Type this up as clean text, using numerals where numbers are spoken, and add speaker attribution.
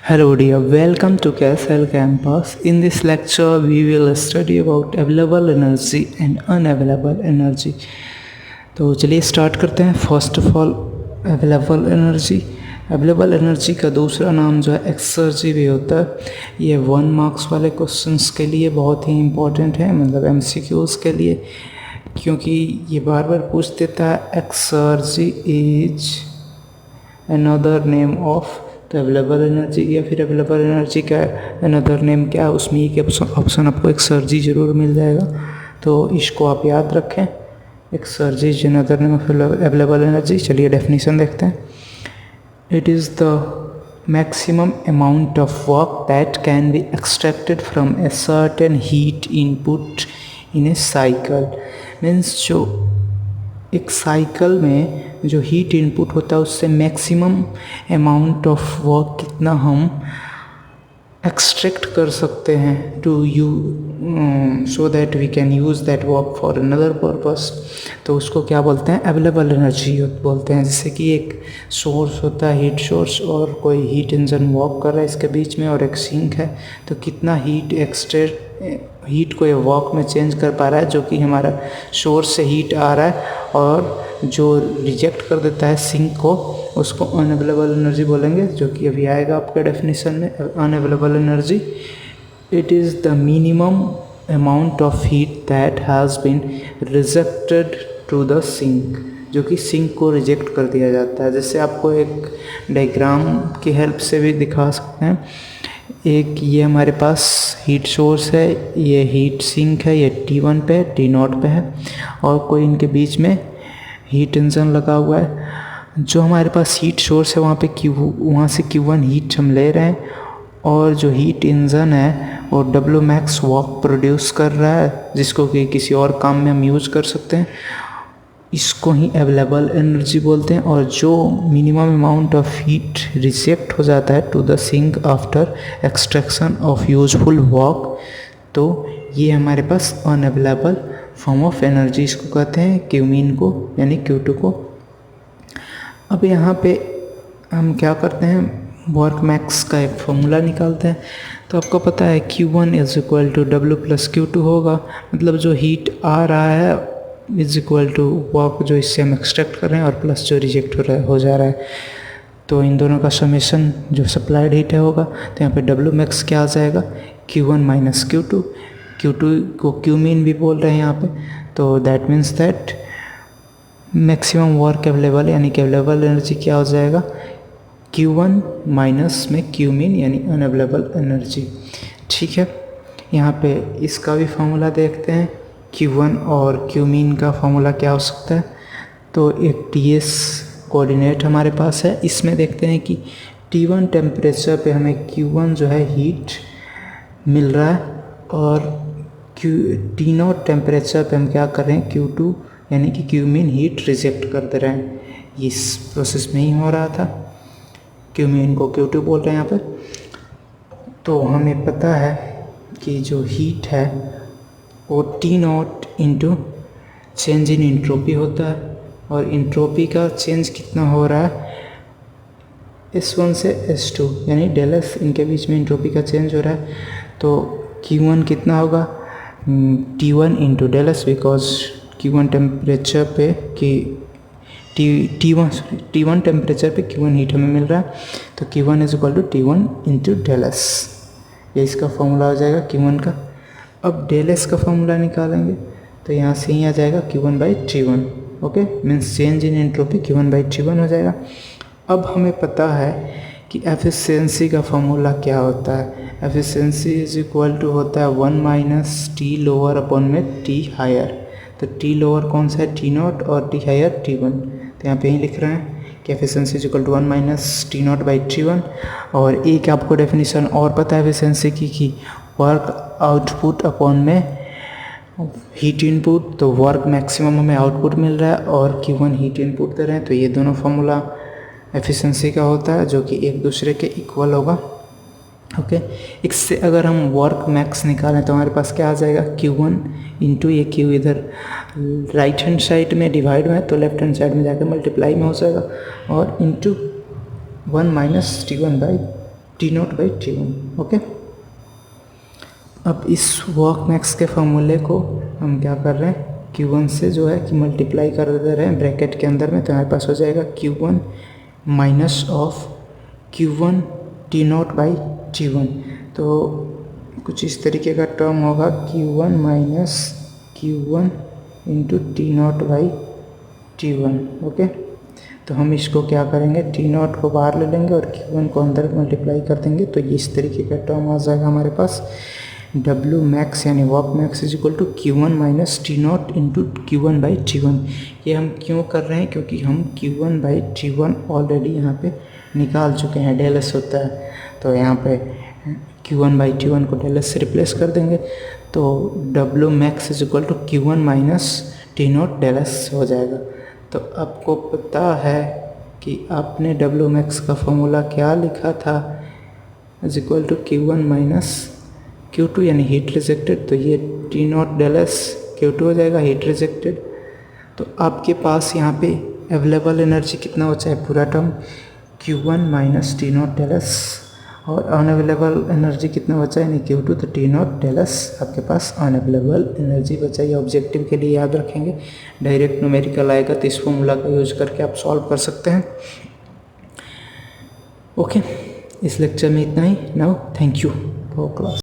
Speaker 1: Hello dear, welcome to KSL campus. In this lecture, we will study about available energy and unavailable energy. तो चलिए start करते हैं. First of all available energy का दूसरा नाम जो है एक्सर्जी भी होता है. ये 1 मार्क्स वाले क्वेश्चंस के लिए बहुत ही इम्पोर्टेंट है, मतलब MCQs के लिए, क्योंकि ये बार बार पूछ देता है exergy is another name of तो अवेलेबल एनर्जी, या फिर अवेलेबल एनर्जी का अनदर नेम क्या है, उसमें एक ऑप्शन आपको एक्सर्जी ज़रूर मिल जाएगा. तो इसको आप याद रखें, exergy is another name of available energy. चलिए डेफिनेशन देखते हैं. It is the maximum amount of work that can be extracted from a certain heat input in A cycle. Means जो एक साइकिल में जो हीट इनपुट होता है उससे मैक्सिमम अमाउंट ऑफ वर्क कितना हम एक्सट्रैक्ट कर सकते हैं to you so that we can use that work for another purpose. तो उसको क्या बोलते हैं, अवेलेबल एनर्जी बोलते हैं. जैसे कि एक सोर्स होता है, हीट सोर्स, और कोई हीट इंजन वर्क कर रहा है इसके बीच में, और एक सिंक है, तो कितना हीट को ये वर्क में चेंज कर पा रहा है, जो कि हमारा सोर्स से हीट आ रहा है, और जो रिजेक्ट कर देता है सिंक को, उसको अनअवेलेबल एनर्जी बोलेंगे, जो कि अभी आएगा आपके डेफिनेशन में. Unavailable energy, it is the minimum amount of heat that has been rejected to the sink, जो कि सिंक को रिजेक्ट कर दिया जाता है. जैसे आपको एक डायग्राम की हेल्प से भी दिखा सकते हैं. एक ये हमारे पास हीट सोर्स है, ये हीट सिंक है, ये T1 पे T0 पे है, और कोई इनके बीच में हीट इंजन लगा हुआ है. जो हमारे पास हीट सोर्स है वहाँ से Q1 हीट हम ले रहे हैं, और जो हीट इंजन है वो W max वर्क प्रोड्यूस कर रहा है, जिसको कि किसी और काम में हम यूज़ कर सकते हैं. इसको ही अवेलेबल एनर्जी बोलते हैं. और जो minimum amount of heat reject हो जाता है to the sink after extraction of useful work, तो ये हमारे पास अनअवेलेबल फॉर्म ऑफ एनर्जी, इसको कहते हैं क्यूमीन को, यानी Q2 को. अब यहाँ पे हम क्या करते हैं, वर्क मैक्स का एक फॉर्मूला निकालते हैं. तो आपको पता है Q1 is equal to W plus Q2 होगा, मतलब जो हीट आ रहा है इज इक्वल टू वर्क जो इससे हम एक्सट्रैक्ट कर रहे हैं, और प्लस जो रिजेक्ट हो जा रहा है. तो इन दोनों का समेशन जो सप्लाइड हीट है होगा, तो यहाँ पे W मैक्स क्या आ जाएगा, Q1 माइनस Q2. Q2 को क्यूमीन भी बोल रहे हैं यहाँ पे. तो that means that maximum work available, यानी कि अवेलेबल एनर्जी क्या हो जाएगा, Q1 माइनस में क्यूमीन, यानी अनअवेलेबल एनर्जी. ठीक है, यहाँ पे इसका भी फार्मूला देखते हैं. Q1 और क्यूमीन का फार्मूला क्या हो सकता है. तो एक TS कोऑर्डिनेट हमारे पास है. इसमें देखते हैं कि T1 टेम्परेचर पे हमें Q1 जो है हीट मिल रहा है, और T0 टेम्परेचर पे हम क्या कर रहे हैं, Q2 यानी कि क्यूमीन हीट रिजेक्ट कर दे रहे हैं. इस प्रोसेस में ही हो रहा था. क्यूमीन को Q2 बोल रहे हैं यहाँ पे. तो हमें पता है कि जो हीट है वो T0 into change in entropy होता है, और इंट्रोपी का चेंज कितना हो रहा है, S1 से S2, यानी डेल S, इनके बीच में इंट्रोपी का चेंज हो रहा है. तो Q1 कितना होगा, T1 into del S, because Q1 temperature पे T1 टेम्परेचर पे Q1 हीट हमें मिल रहा है. तो Q1 is equal to T1 into del S. ये इसका फॉर्मूला हो जाएगा Q1 का. अब डेल S का फॉर्मूला निकालेंगे, तो यहाँ से ही आ जाएगा Q1 by T1. Okay, means change in entropy Q1 by T1 हो जाएगा. अब हमें पता है कि एफिशिएंसी का फॉर्मूला क्या होता है. एफिशिएंसी इज इक्वल टू होता है 1 माइनस T लोअर अपॉन में T हायर. तो T लोअर कौन सा है, T0, और T हायर T1. तो यहाँ पे ही लिख रहे हैं कि efficiency is equal to 1 minus T0 by T1. और एक आपको डेफिनेशन और पता है एफिशिएंसी की, कि वर्क आउटपुट अपॉन में हीट इनपुट. तो वर्क मैक्सिमम हमें आउटपुट मिल रहा है, और Q1 हीट इनपुट दे रहे हैं. तो ये दोनों फॉर्मूला एफिशिएंसी का होता है, जो कि एक दूसरे के इक्वल होगा. ओके, इससे अगर हम वर्क मैक्स निकालें तो हमारे पास क्या आ जाएगा, Q1 इंटू ये Q इधर राइट हैंड साइड में डिवाइड में, तो लेफ्ट हैंड साइड में जाकर मल्टीप्लाई में हो जाएगा, और into 1 minus T1 by T not by T one. Okay, अब इस वर्क मैक्स के फॉर्मूले को हम क्या कर रहे हैं, Q1 से जो है कि मल्टीप्लाई कर दे रहे हैं ब्रैकेट के अंदर में, तो हमारे पास हो जाएगा Q1 minus of Q1 T not by T one. तो कुछ इस तरीके का टर्म होगा Q1 minus Q1 into T not by T one. Okay, तो हम इसको क्या करेंगे, टी नॉट को बाहर ले लेंगे और Q1 को अंदर मल्टीप्लाई कर देंगे, तो ये इस तरीके का टर्म आ जाएगा हमारे पास। डब्ल्यू मैक्स यानी work max is equal to Q1 minus T not into Q1 by T one. ये हम क्यों कर रहे हैं, क्योंकि हम Q1 by T one already यहाँ पे निकाल चुके हैं, डेल एस होता है, तो यहाँ पे Q1 बाई टी वन को डेल एस से रिप्लेस कर देंगे, तो W max is equal to Q1 minus T not del S हो जाएगा। तो आपको पता है कि आपने डब्ल्यू मैक्स का फॉर्मूला क्या लिखा था, is equal to Q1 minus Q2 यानी हीट रिजेक्टेड, तो ये T not del S Q2 हो जाएगा हीट रिजेक्टेड। तो आपके पास यहाँ पे अवेलेबल एनर्जी कितना बचा है, पूरा term Q1 minus T not del S, और अनअवेलेबल एनर्जी कितना बचा है, यानी Q2, तो टी नॉट डेल एस आपके पास अनअवेलेबल एनर्जी बचा। ये ऑब्जेक्टिव के लिए याद रखेंगे, डायरेक्ट न्यूमेरिकल आएगा तो इस फॉर्मूला का यूज करके आप सॉल्व कर सकते हैं। ओके, इस लेक्चर में इतना ही। Now thank you for class.